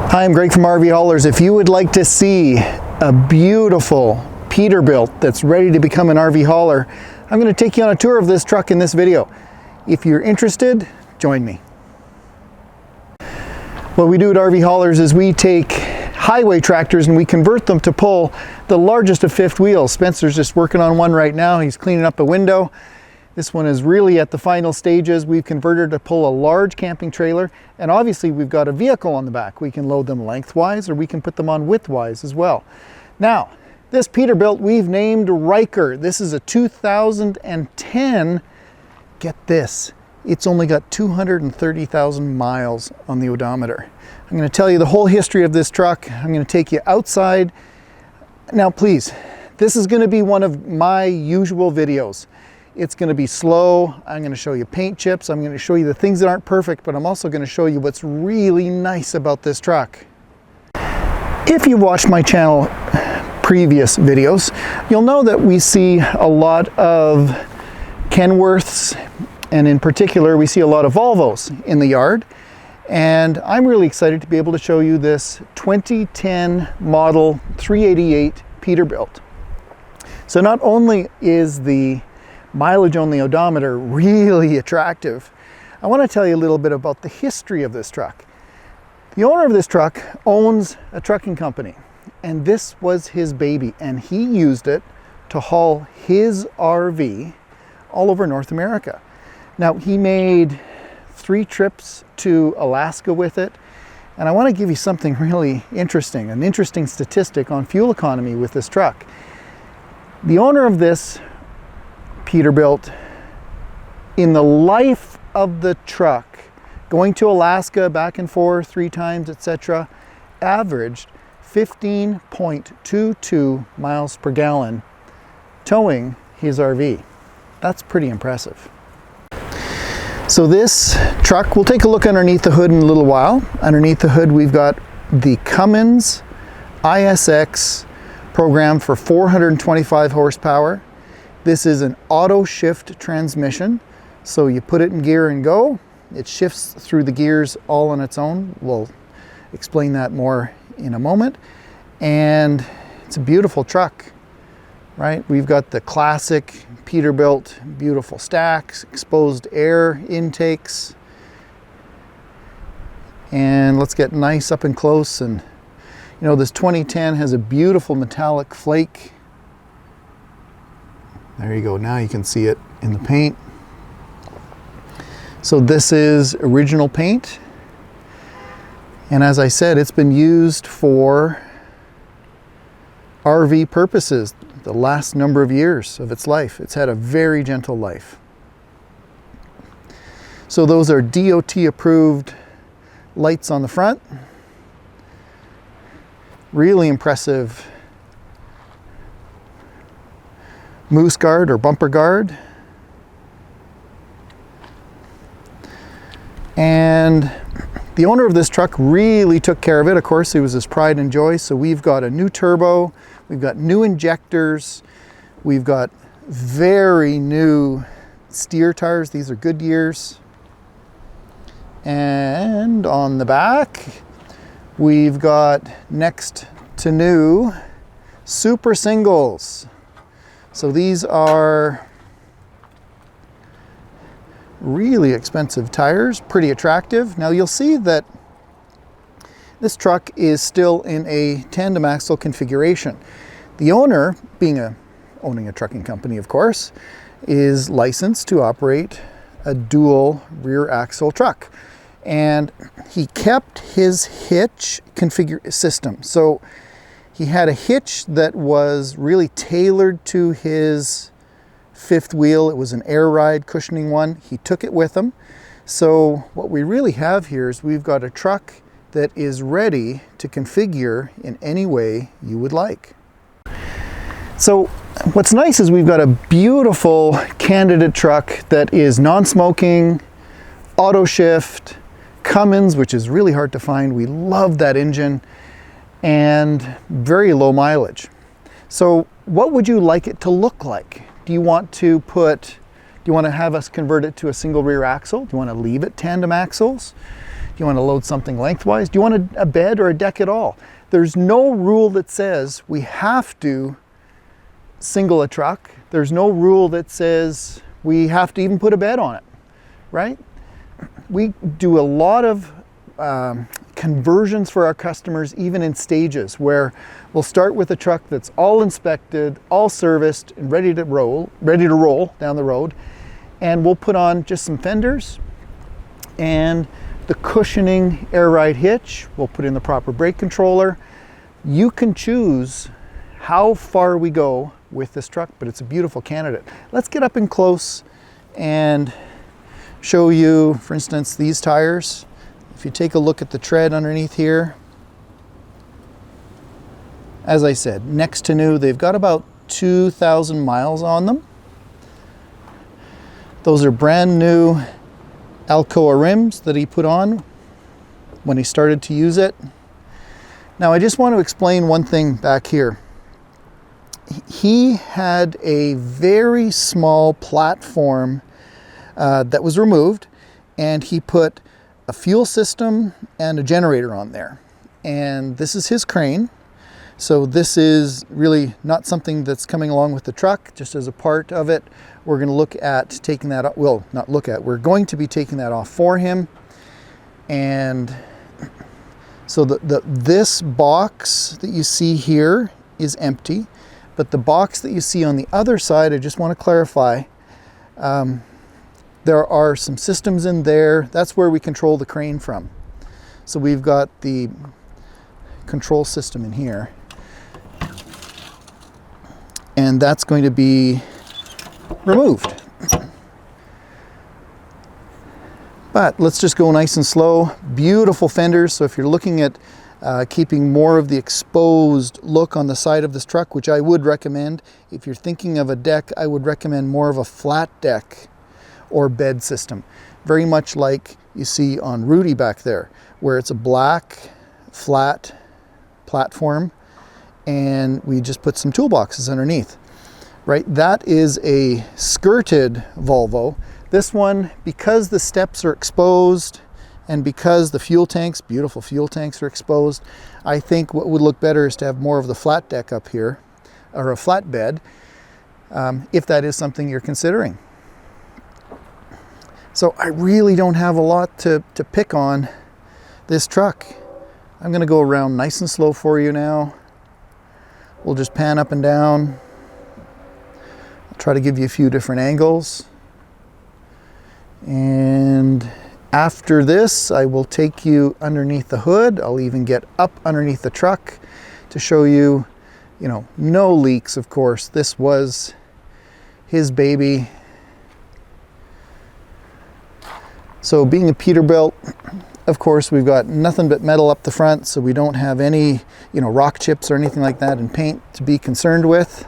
Hi, I'm Greg from RVHaulers. If you would like to see a beautiful Peterbilt that's ready to become an RV hauler, I'm going to take you on a tour of this truck in this video. If you're interested, join me. What we do at RVHaulers is we take highway tractors and we convert them to pull the largest of fifth wheels. Spencer's just working on one right now. He's cleaning up a window. This one is really at the final stages. We've converted to pull a large camping trailer, and obviously we've got a vehicle on the back. We can load them lengthwise or we can put them on widthwise as well. Now, this Peterbilt we've named Riker. This is a 2010. Get this, it's only got 230,000 miles on the odometer. I'm going to tell you the whole history of this truck. I'm going to take you outside. Now please, this is going to be one of my usual videos. It's going to be slow. I'm going to show you paint chips. I'm going to show you the things that aren't perfect, but I'm also going to show you what's really nice about this truck. If you've watched my channel previous videos, you'll know that we see a lot of Kenworths, and in particular we see a lot of Volvos in the yard, and I'm really excited to be able to show you this 2010 model 388 Peterbilt. So not only is the mileage on the odometer really attractive, I want to tell you a little bit about the history of this truck. The owner of this truck owns a trucking company, and this was his baby, and he used it to haul his RV all over North America. Now, he made 3 trips to Alaska with it, and I want to give you something really interesting, an interesting statistic on fuel economy with this truck. The owner of this Peterbilt, in the life of the truck, going to Alaska back and forth 3 times, etc., averaged 15.22 miles per gallon towing his RV. That's pretty impressive. So this truck, we'll take a look underneath the hood in a little while. Underneath the hood we've got the Cummins ISX programmed for 425 horsepower. This is an AutoShift transmission, so you put it in gear and go. It shifts through the gears all on its own. We'll explain that more in a moment. And it's a beautiful truck, right? We've got the classic Peterbilt, beautiful stacks, exposed air intakes. And let's get nice up and close. And you know, this 2010 has a beautiful metallic flake. There you go, now you can see it in the paint. So this is original paint. And as I said, it's been used for RV purposes the last number of years of its life. It's had a very gentle life. So those are DOT approved lights on the front. Really impressive moose guard or bumper guard. And the owner of this truck really took care of it. Of course, it was his pride and joy. So we've got a new turbo, we've got new injectors, we've got very new steer tires. These are Goodyears. And on the back, we've got next to new super singles. So these are really expensive tires, pretty attractive. Now you'll see that this truck is still in a tandem axle configuration. The owner, owning a trucking company of course, is licensed to operate a dual rear axle truck. And he kept his hitch system. So he had a hitch that was really tailored to his fifth wheel. It was an air ride cushioning one. He took it with him. So what we really have here is we've got a truck that is ready to configure in any way you would like. So what's nice is we've got a beautiful candidate truck that is non-smoking, AutoShift, Cummins, which is really hard to find. We love that engine, and very low mileage. So what would you like it to look like? Do you want to have us convert it to a single rear axle? Do you want to leave it tandem axles? you want to load something lengthwise? Do you want a bed or a deck at all? There's no rule that says we have to single a truck. There's no rule that says we have to even put a bed on it, right? We do a lot of conversions for our customers, even in stages, where we'll start with a truck that's all inspected, all serviced, and ready to roll down the road. And we'll put on just some fenders and the cushioning air ride hitch. We'll put in the proper brake controller. You can choose how far we go with this truck, but it's a beautiful candidate. Let's get up in close and show you, for instance, these tires. If you take a look at the tread underneath here, as I said, next to new. They've got about 2,000 miles on them. Those are brand new Alcoa rims that he put on when he started to use it. Now I just want to explain one thing back here. He had a very small platform that was removed, and he put a fuel system and a generator on there. And this is his crane. So this is really not something that's coming along with the truck, just as a part of it. We're going to look at taking that off. Well, not look at, we're going to be taking that off for him. And so this box that you see here is empty, but the box that you see on the other side, I just want to clarify, there are some systems in there. That's where we control the crane from. So we've got the control system in here, and that's going to be removed. But let's just go nice and slow. Beautiful fenders. So if you're looking at keeping more of the exposed look on the side of this truck, which I would recommend, if you're thinking of a deck, I would recommend more of a flat deck or bed system. Very much like you see on Rudy back there, where it's a black, flat platform, and we just put some toolboxes underneath. Right, that is a skirted Volvo. This one, because the steps are exposed and because the fuel tanks, beautiful fuel tanks, are exposed, I think what would look better is to have more of the flat deck up here, or a flat bed, if that is something you're considering. So I really don't have a lot to pick on this truck. I'm going to go around nice and slow for you now. We'll just pan up and down. I'll try to give you a few different angles. And after this, I will take you underneath the hood. I'll even get up underneath the truck to show you, no leaks, of course. This was his baby. So being a Peterbilt, of course, we've got nothing but metal up the front, so we don't have any, rock chips or anything like that in paint to be concerned with.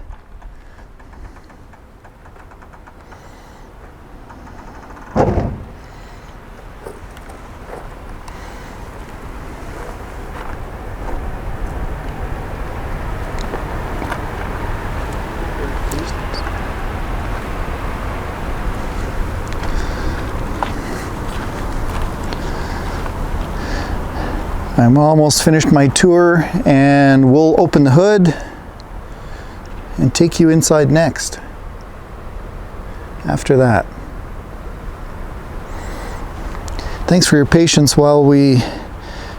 I'm almost finished my tour, and we'll open the hood and take you inside next after that. Thanks for your patience while we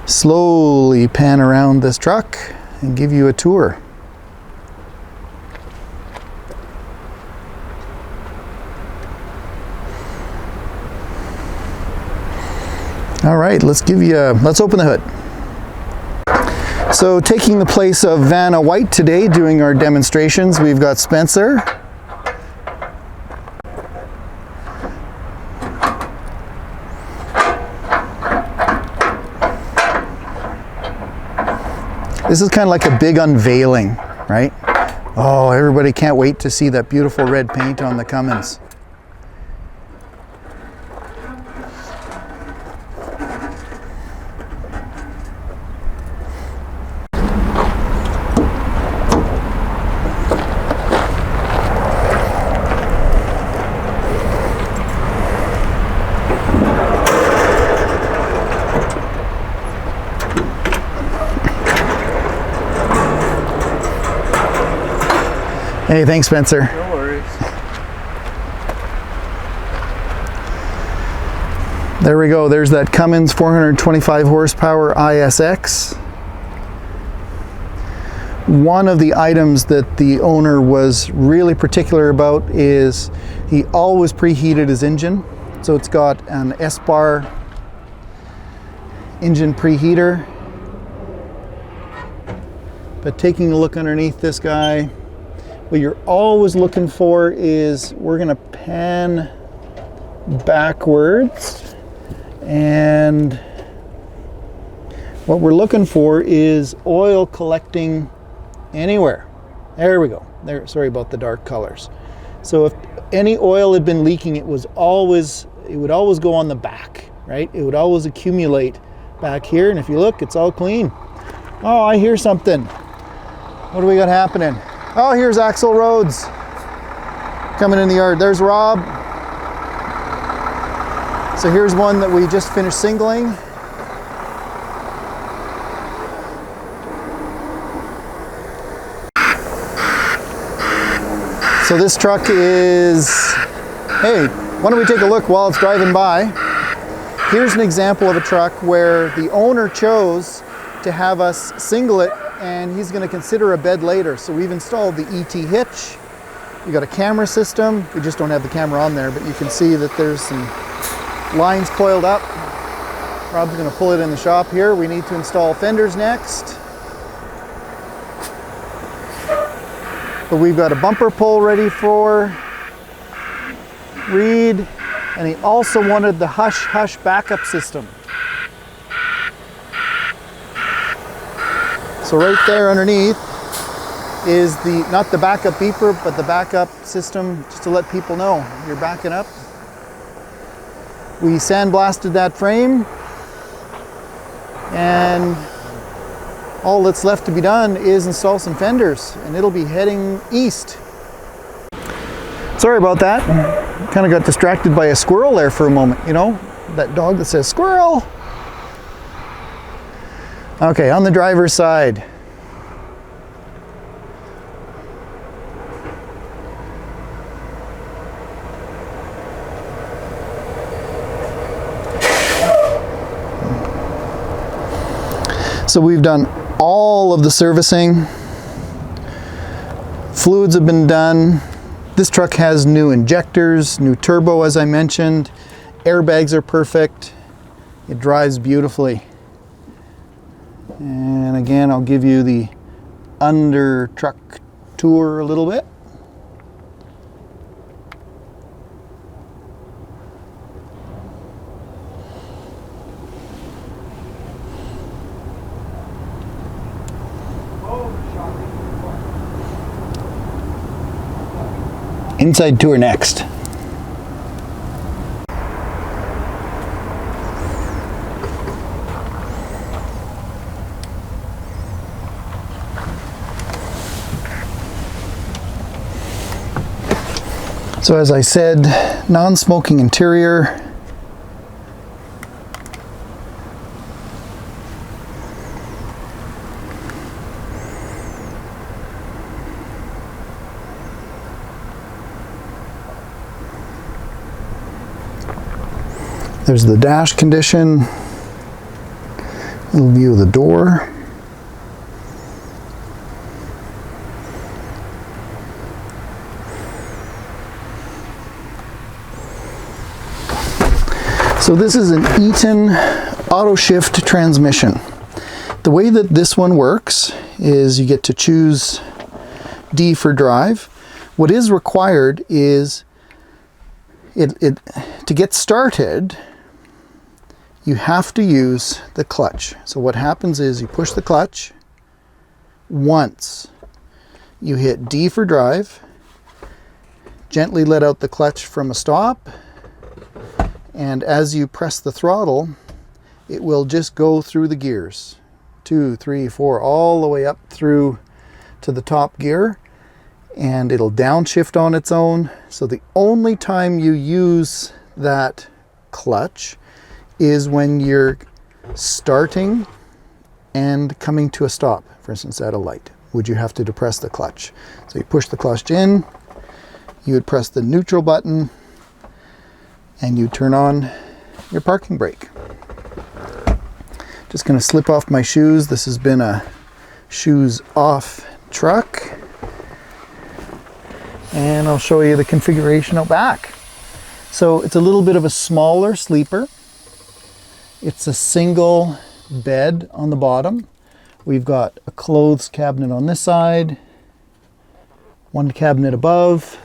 slowly pan around this truck and give you a tour. All right, let's open the hood. So taking the place of Vanna White today doing our demonstrations, we've got Spencer. This is kind of like a big unveiling, right? Oh, everybody can't wait to see that beautiful red paint on the Cummins. Hey, thanks, Spencer. No worries. There we go. There's that Cummins 425 horsepower ISX. One of the items that the owner was really particular about is he always preheated his engine. So it's got an S-bar engine preheater. But taking a look underneath this guy, what you're always looking for is, we're going to pan backwards, and what we're looking for is oil collecting anywhere. There we go. There, sorry about the dark colors. So if any oil had been leaking, it would always go on the back, right? It would always accumulate back here, and if you look, it's all clean. Oh, I hear something. What do we got happening? Oh, here's Axel Rhodes coming in the yard. There's Rob. So here's one that we just finished singling. So this truck is, hey, why don't we take a look while it's driving by? Here's an example of a truck where the owner chose to have us single it, and he's going to consider a bed later. So we've installed the ET hitch. We got a camera system. We just don't have the camera on there, but you can see that there's some lines coiled up. Rob's going to pull it in the shop here. We need to install fenders next. But we've got a bumper pull ready for Reed, and he also wanted the hush hush backup system. So right there underneath is the, not the backup beeper, but the backup system, just to let people know you're backing up. We sandblasted that frame, and all that's left to be done is install some fenders, and it'll be heading east. Sorry about that. Kind of got distracted by a squirrel there for a moment, you know? That dog that says squirrel. Okay, on the driver's side. So we've done all of the servicing. Fluids have been done. This truck has new injectors, new turbo, as I mentioned. Airbags are perfect. It drives beautifully. And again, I'll give you the under truck tour a little bit. Inside tour next. So as I said, non-smoking interior. There's the dash condition, little view of the door. So this is an Eaton AutoShift transmission. The way that this one works is you get to choose D for drive. What is required is to get started, you have to use the clutch. So what happens is you push the clutch once, you hit D for drive, gently let out the clutch from a stop, and as you press the throttle, it will just go through the gears, 2, 3, 4, all the way up through to the top gear, and it'll downshift on its own. So the only time you use that clutch is when you're starting and coming to a stop, for instance at a light. would you have to depress the clutch. So you push the clutch in, you would press the neutral button, and you turn on your parking brake. Just going to slip off my shoes. This has been a shoes off truck. And I'll show you the configuration out back. So it's a little bit of a smaller sleeper. It's a single bed on the bottom. We've got a clothes cabinet on this side, one cabinet above.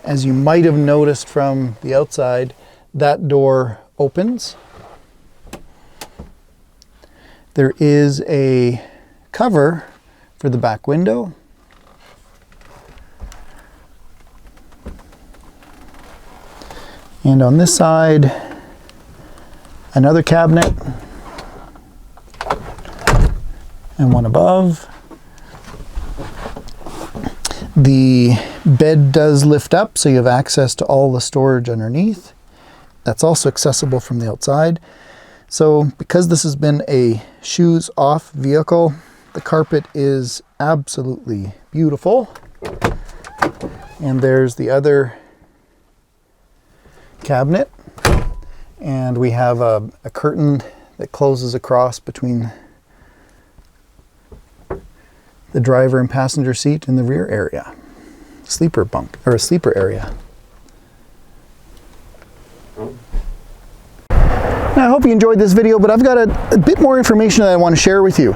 As you might have noticed from the outside, that door opens. There is a cover for the back window. And on this side, another cabinet and one above. The bed does lift up, so you have access to all the storage underneath. That's also accessible from the outside. So because this has been a shoes off vehicle, the carpet is absolutely beautiful. And there's the other cabinet. And we have a curtain that closes across between the driver and passenger seat in the rear area. Sleeper bunk, or a sleeper area. Now, I hope you enjoyed this video, but I've got a bit more information that I want to share with you.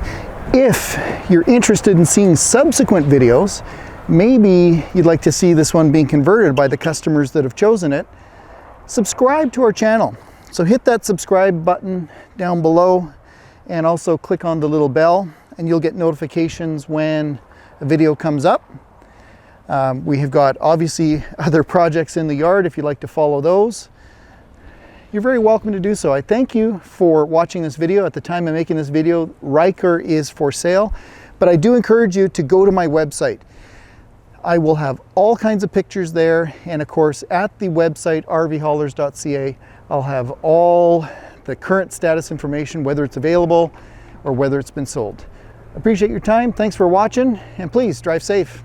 If you're interested in seeing subsequent videos, maybe you'd like to see this one being converted by the customers that have chosen it, subscribe to our channel. So hit that subscribe button down below and also click on the little bell and you'll get notifications when a video comes up. We have got obviously other projects in the yard if you'd like to follow those. You're very welcome to do so. I thank you for watching this video. At the time of making this video, Riker is for sale, but I do encourage you to go to my website. I will have all kinds of pictures there, and of course at the website RVHaulers.ca I'll have all the current status information, whether it's available or whether it's been sold. Appreciate your time. Thanks for watching, and please drive safe.